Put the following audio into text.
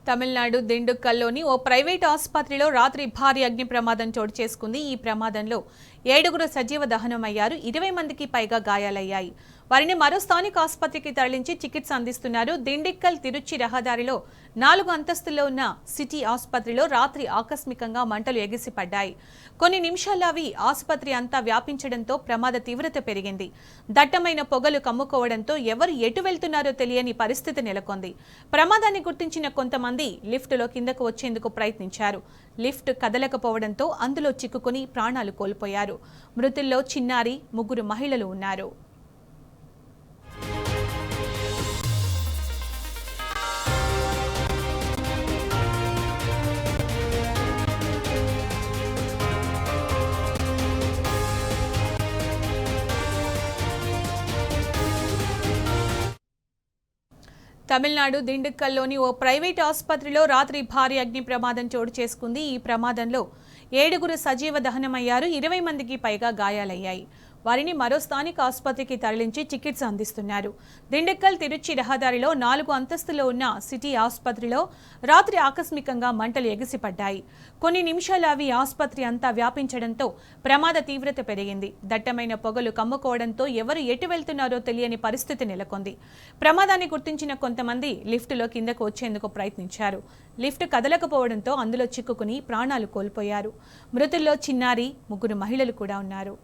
తమిళనాడు దిండుక్కల్లోని ఓ private ఆసుపత్రిలో రాత్రి భారీ అగ్ని ప్రమాదం చోటు చేసుకుంది. ఈ ప్రమాదంలో 7గురు సజీవ దహనమయ్యారు. 20 మందికి పైగా గాయాలయ్యాయి. వారిని మరో స్థానిక ఆసుపత్రికి తరలించి చికిత్స అందిస్తున్నారు. దిండిక్కల్ తిరుచి రహదారిలో 4 అంతస్తుల్లో ఉన్న సిటీ ఆసుపత్రిలో రాత్రి ఆకస్మికంగా మంటలు ఎగిసిపడ్డాయి. కొన్ని నిమిషాల్లో అవి ఆసుపత్రి అంతా వ్యాపించడంతో ప్రమాద తీవ్రత పెరిగింది. దట్టమైన పొగలు కమ్ముకోవడంతో ఎవరు ఎటు వెళ్తున్నారో తెలియని పరిస్థితి నెలకొంది. ప్రమాదాన్ని గుర్తించిన కొంతమంది లిఫ్టులో కిందకు వచ్చేందుకు ప్రయత్నించారు. లిఫ్ట్ కదలకపోవడంతో అందులో చిక్కుకుని ప్రాణాలు కోల్పోయారు. మృతుల్లో చిన్నారి, 3 మహిళలు ఉన్నారు. తమిళనాడు దిండుక్కల్లోని ఓ ప్రైవేట్ ఆసుపత్రిలో రాత్రి భారీ అగ్ని ప్రమాదం చోటు చేసుకుంది. ఈ ప్రమాదంలో 7గురు సజీవ దహనమయ్యారు. 20 మందికి పైగా గాయాలయ్యాయి. వారిని మరో స్థానిక ఆసుపత్రికి తరలించి చికిత్స అందిస్తున్నారు. దిండుక్కల్ తిరుచి రహదారిలో 4 అంతస్తుల్లో ఉన్న సిటీ ఆసుపత్రిలో రాత్రి ఆకస్మికంగా మంటలు ఎగిసిపడ్డాయి. కొన్ని నిమిషాలు అవి ఆసుపత్రి అంతా వ్యాపించడంతో ప్రమాద తీవ్రత పెరిగింది. దట్టమైన పొగలు కమ్ముకోవడంతో ఎవరు ఎటు వెళ్తున్నారో తెలియని పరిస్థితి నెలకొంది. ప్రమాదాన్ని గుర్తించిన కొంతమంది లిఫ్టులో కిందకు వచ్చేందుకు ప్రయత్నించారు. లిఫ్ట్ కదలకపోవడంతో అందులో చిక్కుకుని ప్రాణాలు కోల్పోయారు. మృతుల్లో చిన్నారి, 3 మహిళలు కూడా ఉన్నారు.